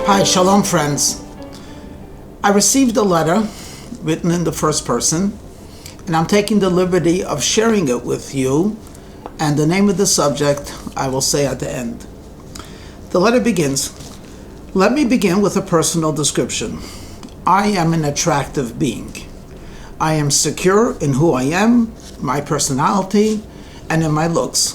Hi, shalom friends. I received a letter written in the first person, and I'm taking the liberty of sharing it with you, and the name of the subject I will say at the end. The letter begins, "Let me begin with a personal description. I am an attractive being. I am secure in who I am, my personality, and in my looks.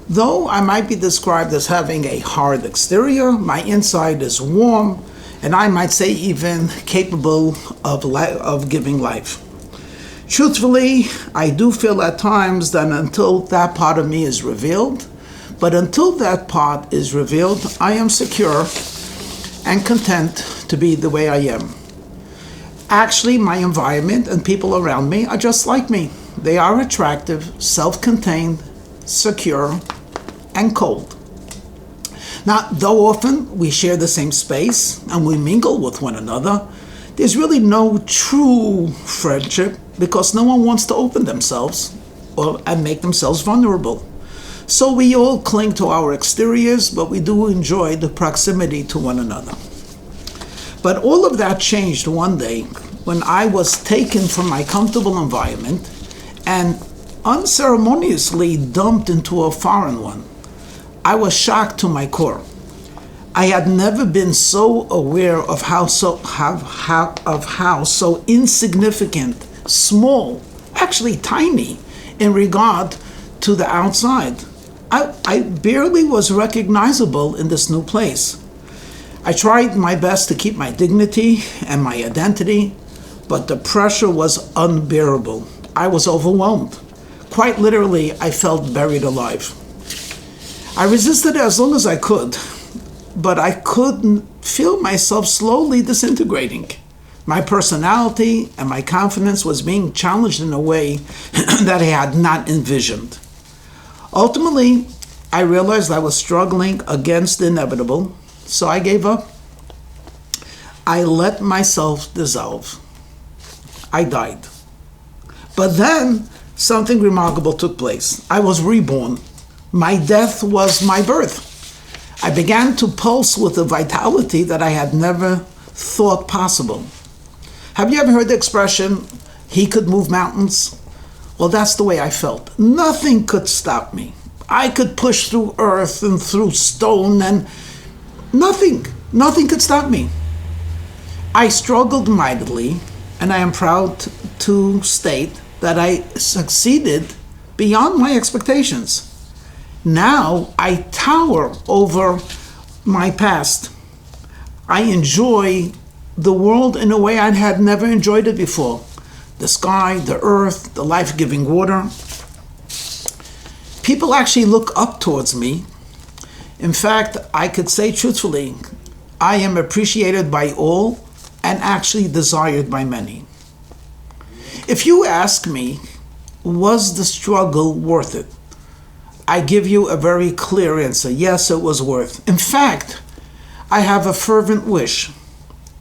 Though I might be described as having a hard exterior, my inside is warm, and I might say even capable of giving life. Truthfully, I do feel at times that until that part of me is revealed, but until that part is revealed, I am secure and content to be the way I am. Actually, my environment and people around me are just like me. They are attractive, self-contained, secure, and cold. Now, though often we share the same space and we mingle with one another, there's really no true friendship because no one wants to open themselves and make themselves vulnerable. So we all cling to our exteriors, but we do enjoy the proximity to one another. But all of that changed one day when I was taken from my comfortable environment and unceremoniously dumped into a foreign one. I was shocked to my core. I had never been so aware of how so insignificant, small, actually tiny, in regard to the outside. I barely was recognizable in this new place. I tried my best to keep my dignity and my identity, but the pressure was unbearable. I was overwhelmed. Quite literally, I felt buried alive. I resisted as long as I could, but I couldn't feel myself slowly disintegrating. My personality and my confidence was being challenged in a way that I had not envisioned. Ultimately, I realized I was struggling against the inevitable, so I gave up. I let myself dissolve. I died. But then something remarkable took place. I was reborn. My death was my birth. I began to pulse with a vitality that I had never thought possible. Have you ever heard the expression, "He could move mountains"? Well, that's the way I felt. Nothing could stop me. I could push through earth and through stone, and nothing could stop me. I struggled mightily, and I am proud to state that I succeeded beyond my expectations. Now I tower over my past. I enjoy the world in a way I had never enjoyed it before. The sky, the earth, the life-giving water. People actually look up towards me. In fact, I could say truthfully, I am appreciated by all and actually desired by many. If you ask me, was the struggle worth it? I give you a very clear answer. Yes, it was worth. In fact, I have a fervent wish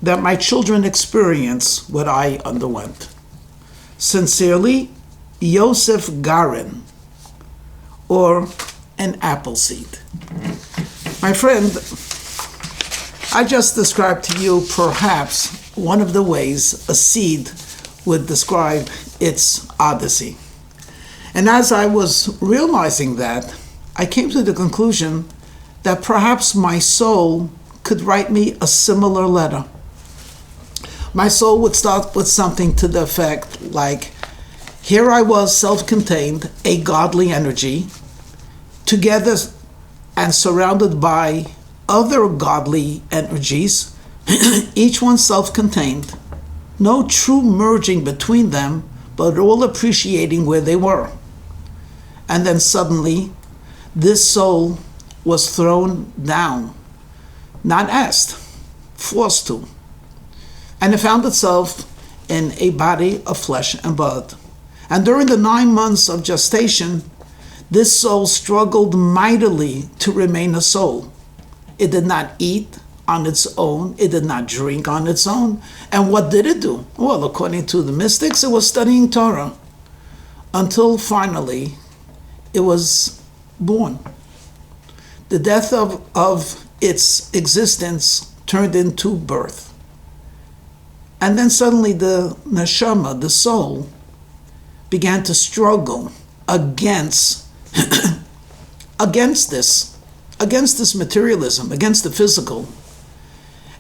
that my children experience what I underwent. Sincerely, Yosef Garin, or an apple seed. My friend, I just described to you perhaps one of the ways a seed would describe its Oddyssey. And as I was realizing that, I came to the conclusion that perhaps my soul could write me a similar letter. My soul would start with something to the effect like, here I was self-contained, a godly energy, together and surrounded by other godly energies, each one self-contained, no true merging between them, but all appreciating where they were. And then suddenly, this soul was thrown down, not asked, forced to. And it found itself in a body of flesh and blood. And during the 9 months of gestation, this soul struggled mightily to remain a soul. It did not eat on its own. It did not drink on its own. And what did it do? Well, according to the mystics, it was studying Torah. Until finally, it was born. The death of its existence turned into birth. And then suddenly the neshama, the soul, began to struggle against this materialism, against the physical.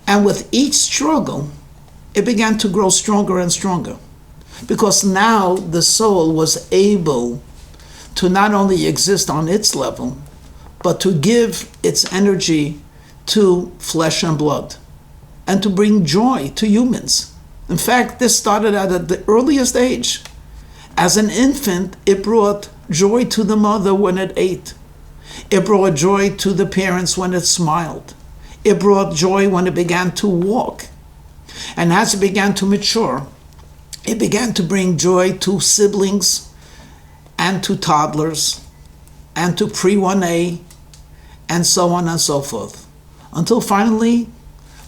And with each struggle, it began to grow stronger and stronger. Because now the soul was able to not only exist on its level, but to give its energy to flesh and blood, and to bring joy to humans. In fact, this started at the earliest age. As an infant, it brought joy to the mother when it ate. It brought joy to the parents when it smiled. It brought joy when it began to walk. And as it began to mature, it began to bring joy to siblings and to toddlers and to pre-1A and so on and so forth. Until finally,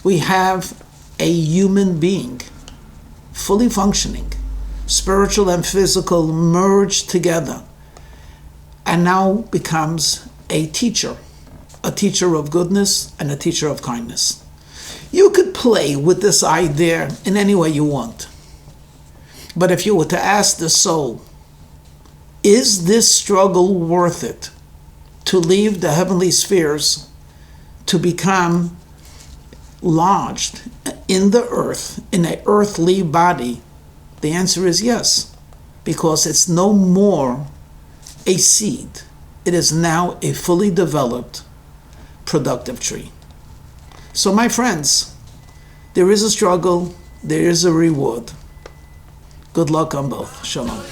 we have a human being, fully functioning, spiritual and physical merged together, and now becomes a teacher of goodness and a teacher of kindness. You could play with this idea in any way you want. But if you were to ask the soul, is this struggle worth it to leave the heavenly spheres to become lodged in the earth, in an earthly body? The answer is yes, because it's no more a seed. It is now a fully developed, productive tree. So my friends, there is a struggle, there is a reward. Good luck on both. Shalom.